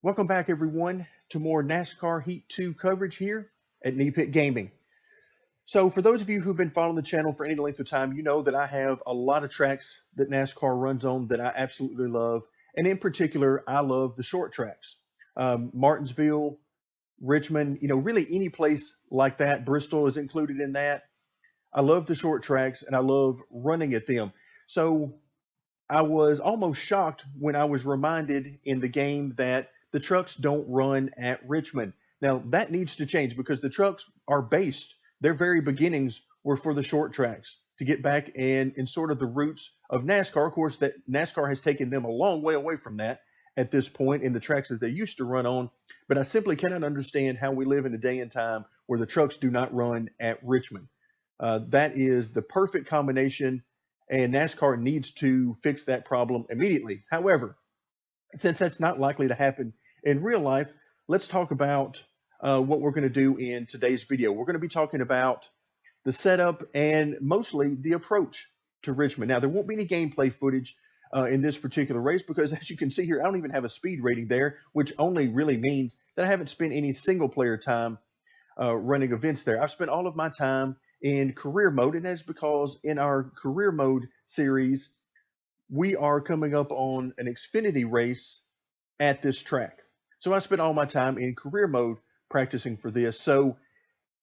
Welcome back, everyone, to more NASCAR Heat 2 coverage here at Knee Pit Gaming. So, for those of you who've been following the channel for any length of time, you know that I have a lot of tracks that NASCAR runs on that I absolutely love. And in particular, I love the short tracks. Martinsville, Richmond, really any place like that. Bristol is included in that. I love the short tracks and I love running at them. So, I was almost shocked when I was reminded in the game that the trucks don't run at Richmond. Now, that needs to change because the trucks are based, their very beginnings were for the short tracks to get back in sort of the roots of NASCAR. Of course, that NASCAR has taken them a long way away from that at this point in the tracks that they used to run on. But I simply cannot understand how we live in a day and time where the trucks do not run at Richmond. That is the perfect combination, and NASCAR needs to fix that problem immediately. However, since that's not likely to happen in real life, let's talk about what we're going to do in today's video. We're going to be talking about the setup and mostly the approach to Richmond. Now, there won't be any gameplay footage in this particular race because, as you can see here, I don't even have a speed rating there, which only really means that I haven't spent any single player time running events there. I've spent all of my time in career mode, and that's because in our career mode series, we are coming up on an Xfinity race at this track. So I spent all my time in career mode practicing for this. So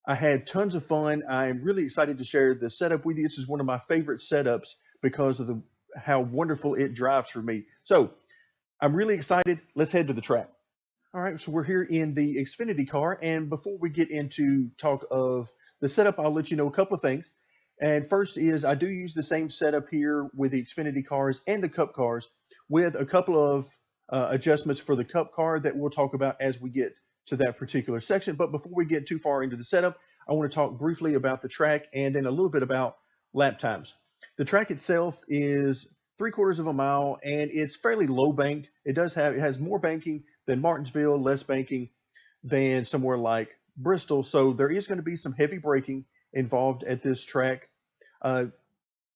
I had tons of fun. I'm really excited to share the setup with you. This is one of my favorite setups because of how wonderful it drives for me. So I'm really excited. Let's head to the track. All right, so we're here in the Xfinity car, and before we get into talk of the setup, I'll let you know a couple of things. And first is I do use the same setup here with the Xfinity cars and the Cup cars with a couple of adjustments for the Cup car that we'll talk about as we get to that particular section. But before we get too far into the setup, I want to talk briefly about the track and then a little bit about lap times. The track itself is 3/4 of a mile and it's fairly low banked. It has more banking than Martinsville, less banking than somewhere like Bristol. So there is going to be some heavy braking involved at this track. Uh,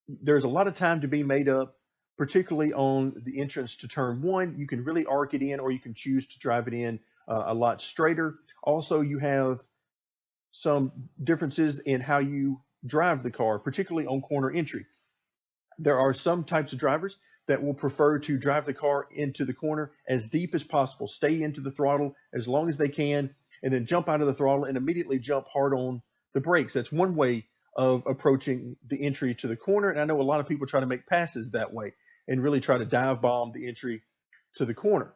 there's a lot of time to be made up, particularly on the entrance to turn one. You can really arc it in, or you can choose to drive it in a lot straighter. Also, you have some differences in how you drive the car, particularly on corner entry. There are some types of drivers that will prefer to drive the car into the corner as deep as possible, stay into the throttle as long as they can, and then jump out of the throttle and immediately jump hard on the brakes. That's one way of approaching the entry to the corner. And I know a lot of people try to make passes that way and really try to dive bomb the entry to the corner.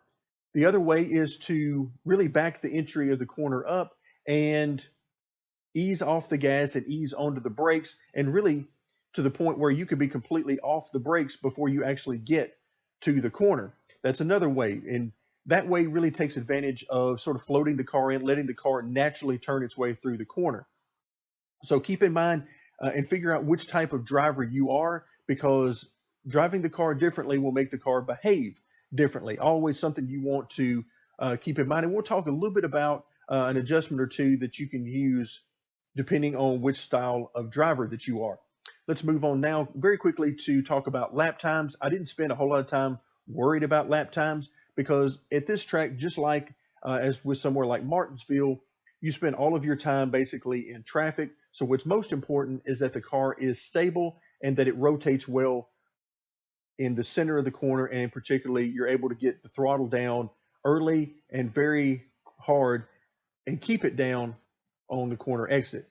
The other way is to really back the entry of the corner up and ease off the gas and ease onto the brakes, and really to the point where you could be completely off the brakes before you actually get to the corner. That's another way. And that way really takes advantage of sort of floating the car in, letting the car naturally turn its way through the corner. So keep in mind and figure out which type of driver you are, because driving the car differently will make the car behave differently. Always something you want to keep in mind. And we'll talk a little bit about an adjustment or two that you can use depending on which style of driver that you are. Let's move on now very quickly to talk about lap times. I didn't spend a whole lot of time worried about lap times because at this track, just like as with somewhere like Martinsville, you spend all of your time basically in traffic. So what's most important is that the car is stable and that it rotates well in the center of the corner, and particularly you're able to get the throttle down early and very hard and keep it down on the corner exit.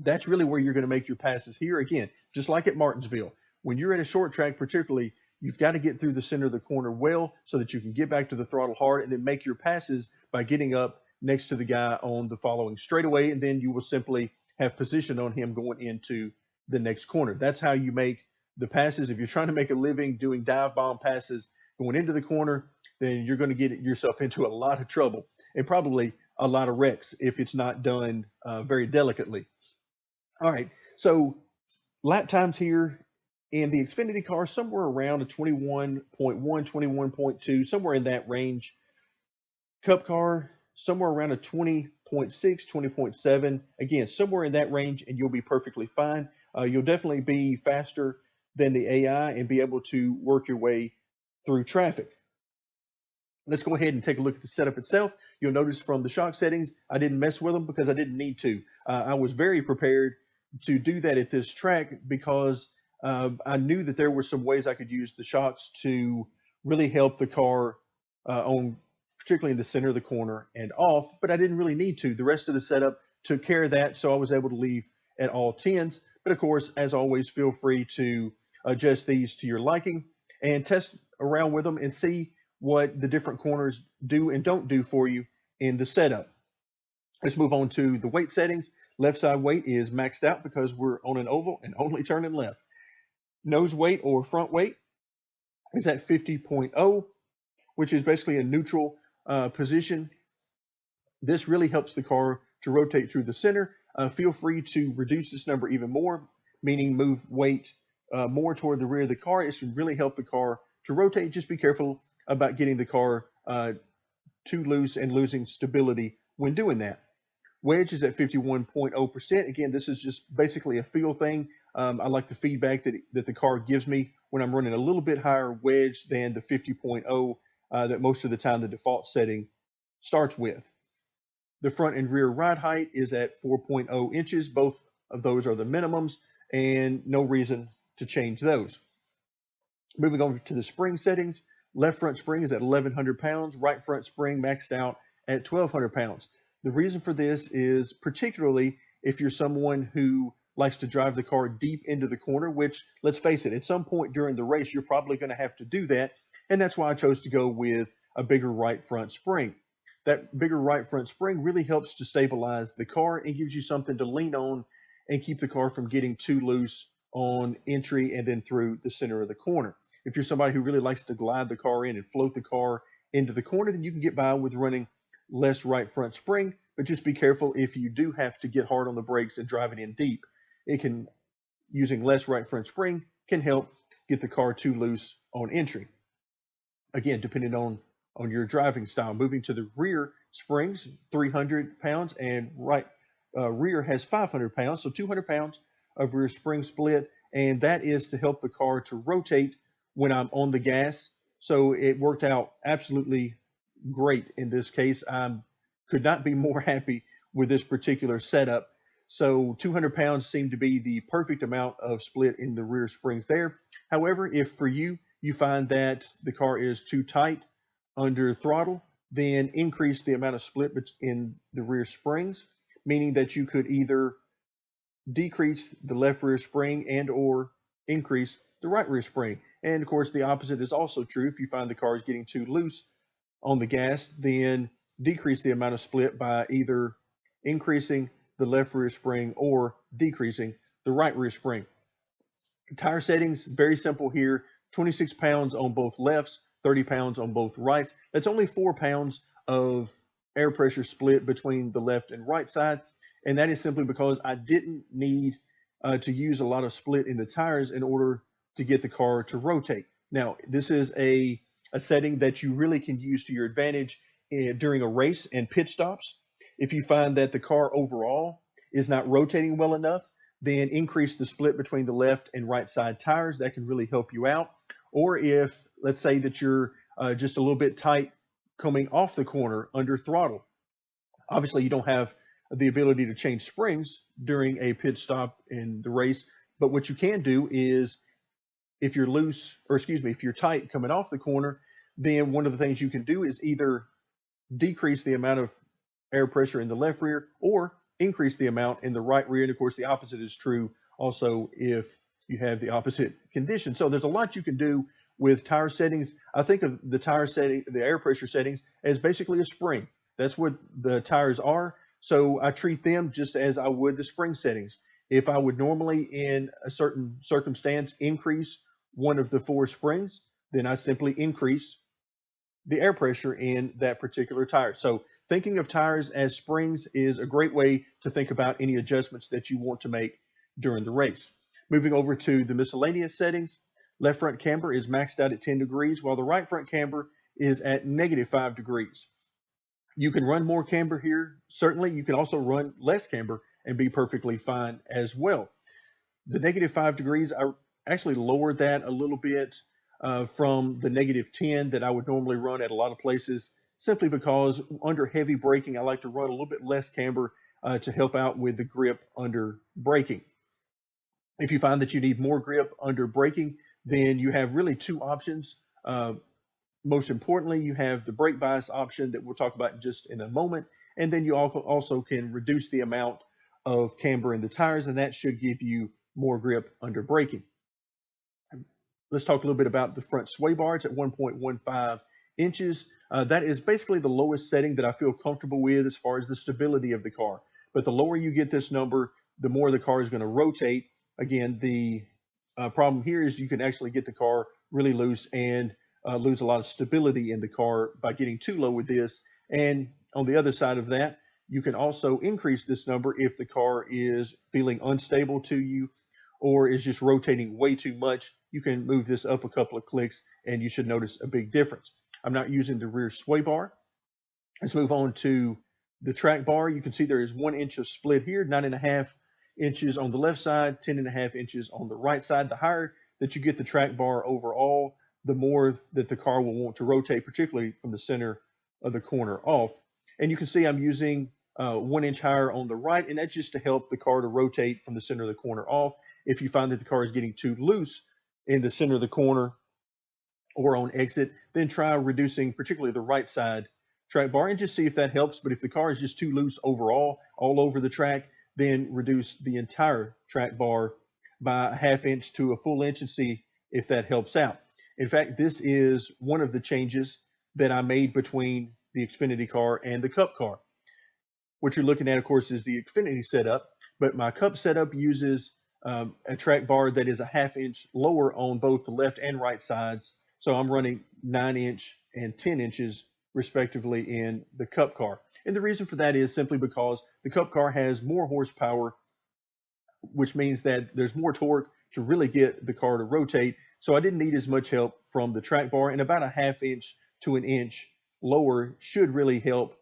That's really where you're going to make your passes here. Again, just like at Martinsville, when you're at a short track particularly, you've got to get through the center of the corner well so that you can get back to the throttle hard and then make your passes by getting up next to the guy on the following straightaway, and then you will simply have position on him going into the next corner. That's how you make the passes. If you're trying to make a living doing dive bomb passes going into the corner, then you're going to get yourself into a lot of trouble and probably a lot of wrecks if it's not done very delicately. All right, so lap times here in the Xfinity car, somewhere around a 21.1, 21.2, somewhere in that range. Cup car, somewhere around a 20.6, 20.7. Again, somewhere in that range, and you'll be perfectly fine. You'll definitely be faster than the AI and be able to work your way through traffic. Let's go ahead and take a look at the setup itself. You'll notice from the shock settings, I didn't mess with them because I didn't need to. I was very prepared to do that at this track because I knew that there were some ways I could use the shocks to really help the car on, particularly in the center of the corner and off, but I didn't really need to. The rest of the setup took care of that, so I was able to leave at all 10s. But of course, as always, feel free to adjust these to your liking and test around with them and see what the different corners do and don't do for you in the setup. Let's move on to the weight settings. Left side weight is maxed out because we're on an oval and only turning left. Nose weight or front weight is at 50.0, which is basically a neutral position. This really helps the car to rotate through the center. Feel free to reduce this number even more, meaning move weight more toward the rear of the car. It should really help the car to rotate. Just be careful about getting the car too loose and losing stability when doing that. Wedge is at 51.0%. Again, this is just basically a feel thing. I like the feedback that the car gives me when I'm running a little bit higher wedge than the 50.0 that most of the time the default setting starts with. The front and rear ride height is at 4.0 inches. Both of those are the minimums and no reason to change those. Moving on to the spring settings, left front spring is at 1,100 pounds, right front spring maxed out at 1,200 pounds. The reason for this is particularly if you're someone who likes to drive the car deep into the corner, which, let's face it, at some point during the race, you're probably going to have to do that. And that's why I chose to go with a bigger right front spring. That bigger right front spring really helps to stabilize the car and gives you something to lean on and keep the car from getting too loose on entry and then through the center of the corner. If you're somebody who really likes to glide the car in and float the car into the corner, then you can get by with running less right front spring, but just be careful if you do have to get hard on the brakes and drive it in deep. Using less right front spring can help get the car too loose on entry. Again, depending on your driving style. Moving to the rear springs, 300 pounds, and rear has 500 pounds, so 200 pounds of rear spring split, and that is to help the car to rotate when I'm on the gas. So it worked out absolutely great in this case. I could not be more happy with this particular setup. So 200 pounds seemed to be the perfect amount of split in the rear springs there. However, if for you find that the car is too tight under throttle, then increase the amount of split in the rear springs, meaning that you could either decrease the left rear spring and or increase the right rear spring. And of course, the opposite is also true. If you find the car is getting too loose on the gas, then decrease the amount of split by either increasing the left rear spring or decreasing the right rear spring. Tire settings, very simple here. 26 pounds on both lefts, 30 pounds on both rights. That's only 4 pounds of air pressure split between the left and right side. And that is simply because I didn't need to use a lot of split in the tires in order to get the car to rotate. Now, this is a setting that you really can use to your advantage during a race and pit stops. If you find that the car overall is not rotating well enough, then increase the split between the left and right side tires. That can really help you out. Or if, let's say that you're just a little bit tight coming off the corner under throttle. Obviously, you don't have the ability to change springs during a pit stop in the race, but what you can do is if you're tight coming off the corner, then one of the things you can do is either decrease the amount of air pressure in the left rear or increase the amount in the right rear. And of course, the opposite is true also if you have the opposite condition. So there's a lot you can do with tire settings. I think of the air pressure settings as basically a spring. That's what the tires are. So I treat them just as I would the spring settings. If I would normally in a certain circumstance increase one of the 4 springs, then I simply increase the air pressure in that particular tire. So thinking of tires as springs is a great way to think about any adjustments that you want to make during the race. Moving over to the miscellaneous settings, left front camber is maxed out at 10 degrees, while the right front camber is at -5 degrees. You can run more camber here. Certainly, you can also run less camber and be perfectly fine as well. The -5 degrees, I actually lowered that a little bit from the -10 that I would normally run at a lot of places, simply because under heavy braking, I like to run a little bit less camber to help out with the grip under braking. If you find that you need more grip under braking, then you have really two options. Most importantly, you have the brake bias option that we'll talk about just in a moment. And then you also can reduce the amount of camber in the tires, and that should give you more grip under braking. Let's talk a little bit about the front sway bar. It's at 1.15 inches. That is basically the lowest setting that I feel comfortable with as far as the stability of the car. But the lower you get this number, the more the car is going to rotate. Again, the problem here is you can actually get the car really loose and lose a lot of stability in the car by getting too low with this. And on the other side of that, you can also increase this number if the car is feeling unstable to you or is just rotating way too much. You can move this up a couple of clicks and you should notice a big difference. I'm not using the rear sway bar. Let's move on to the track bar. You can see there is 1 inch of split here, 9.5 inches on the left side, 10.5 inches on the right side. The higher that you get the track bar overall, the more that the car will want to rotate, particularly from the center of the corner off. And you can see I'm using 1 inch higher on the right, and that's just to help the car to rotate from the center of the corner off. If you find that the car is getting too loose in the center of the corner or on exit, then try reducing particularly the right side track bar and just see if that helps. But if the car is just too loose overall, all over the track, then reduce the entire track bar by a 1/2 inch to a full inch and see if that helps out. In fact, this is one of the changes that I made between the Xfinity car and the Cup car. What you're looking at, of course, is the Xfinity setup, but my Cup setup uses a track bar that is a 1/2 inch lower on both the left and right sides. So I'm running 9 inch and 10 inches respectively in the Cup car. And the reason for that is simply because the Cup car has more horsepower, which means that there's more torque to really get the car to rotate. So I didn't need as much help from the track bar, and about a 1/2 inch to an inch lower should really help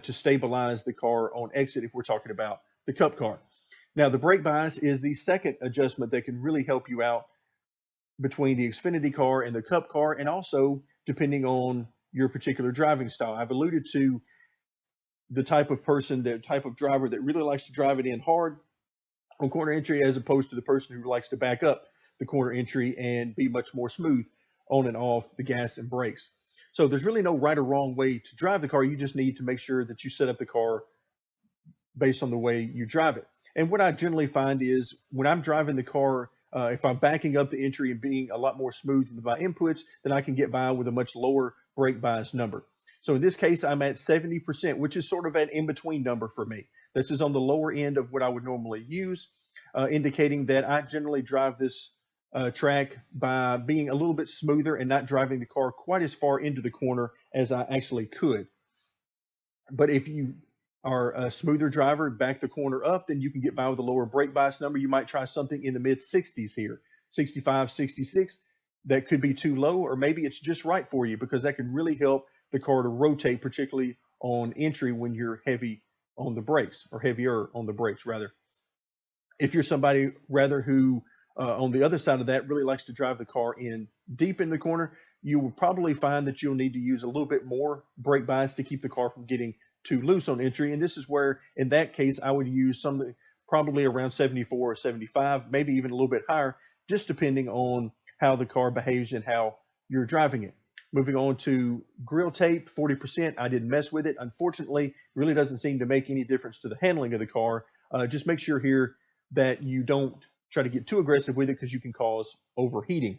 to stabilize the car on exit if we're talking about the Cup car. Now, the brake bias is the second adjustment that can really help you out between the Xfinity car and the Cup car, and also depending on your particular driving style. I've alluded to the type of person, the type of driver that really likes to drive it in hard on corner entry, as opposed to the person who likes to back up the corner entry and be much more smooth on and off the gas and brakes. So there's really no right or wrong way to drive the car. You just need to make sure that you set up the car based on the way you drive it. And what I generally find is when I'm driving the car, if I'm backing up the entry and being a lot more smooth with my inputs, then I can get by with a much lower brake bias number. So in this case, I'm at 70%, which is sort of an in-between number for me. This is on the lower end of what I would normally use, indicating that I generally drive this track by being a little bit smoother and not driving the car quite as far into the corner as I actually could. But if you are a smoother driver and back the corner up, then you can get by with a lower brake bias number. You might try something in the mid 60s here, 65, 66. That could be too low, or maybe it's just right for you, because that can really help the car to rotate, particularly on entry when you're heavy on the brakes, or heavier on the brakes rather. If you're somebody rather who on the other side of that really likes to drive the car in deep in the corner, you will probably find that you'll need to use a little bit more brake bias to keep the car from getting too loose on entry. And this is where, in that case, I would use something probably around 74 or 75, maybe even a little bit higher, just depending on how the car behaves and how you're driving it. Moving on to grill tape, 40%. I didn't mess with it. Unfortunately, it really doesn't seem to make any difference to the handling of the car. Just make sure here that you don't try to get too aggressive with it, because you can cause overheating.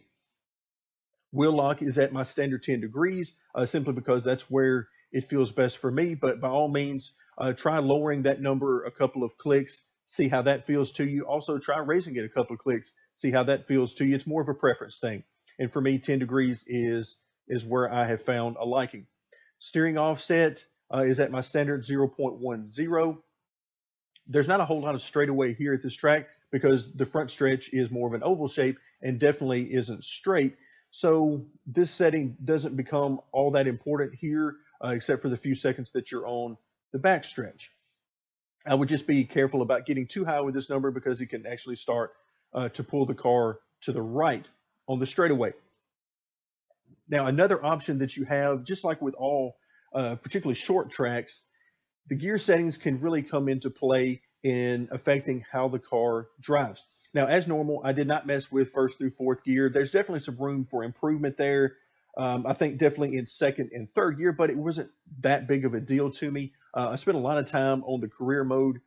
Wheel lock is at my standard 10 degrees, simply because that's where it feels best for me. But by all means, try lowering that number a couple of clicks, see how that feels to you. Also, try raising it a couple of clicks, see how that feels to you. It's more of a preference thing. And for me, 10 degrees is where I have found a liking. Steering offset is at my standard 0.10. There's not a whole lot of straightaway here at this track, because the front stretch is more of an oval shape and definitely isn't straight. So this setting doesn't become all that important here, except for the few seconds that you're on the back stretch. I would just be careful about getting too high with this number, because it can actually start to pull the car to the right on the straightaway. Now, another option that you have, just like with all, particularly short tracks, the gear settings can really come into play in affecting how the car drives. Now, as normal, I did not mess with first through fourth gear. There's definitely some room for improvement there. I think definitely in second and third gear, but it wasn't that big of a deal to me. I spent a lot of time on the career mode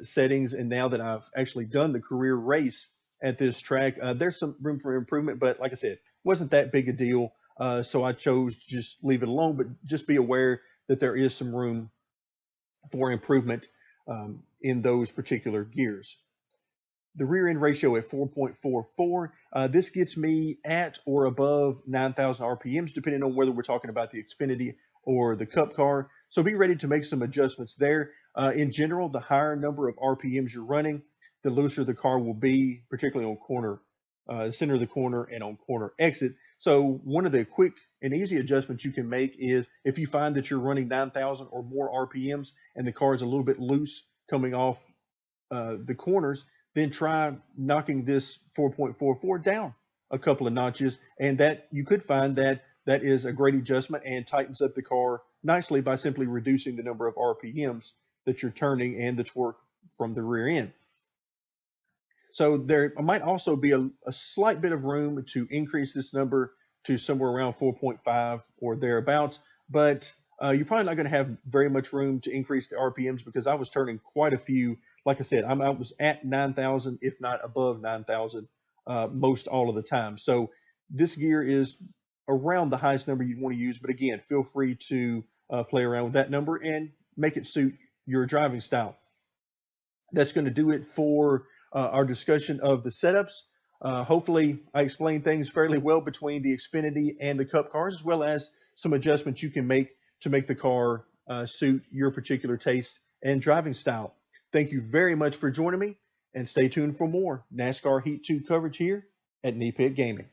settings, and now that I've actually done the career race at this track, there's some room for improvement, but like I said, wasn't that big a deal. So I chose to just leave it alone, but just be aware that there is some room for improvement in those particular gears. The rear end ratio at 4.44. This gets me at or above 9,000 RPMs, depending on whether we're talking about the Xfinity or the Cup car. So be ready to make some adjustments there. In general, the higher number of RPMs you're running, the looser the car will be, particularly on corner, center of the corner and on corner exit. So one of the quick and easy adjustments you can make is if you find that you're running 9,000 or more RPMs and the car is a little bit loose coming off the corners, then try knocking this 4.44 down a couple of notches, and that you could find that that is a great adjustment and tightens up the car nicely by simply reducing the number of RPMs that you're turning and the torque from the rear end. So there might also be a slight bit of room to increase this number to somewhere around 4.5 or thereabouts, but you're probably not going to have very much room to increase the RPMs because I was turning quite a few. Like I said, I was at 9,000, if not above 9,000, most all of the time. So this gear is around the highest number you'd want to use, but again, feel free to play around with that number and make it suit your driving style. That's going to do it for our discussion of the setups. Hopefully, I explained things fairly well between the Xfinity and the Cup cars, as well as some adjustments you can make to make the car suit your particular taste and driving style. Thank you very much for joining me, and stay tuned for more NASCAR Heat 2 coverage here at Knee Pit Gaming.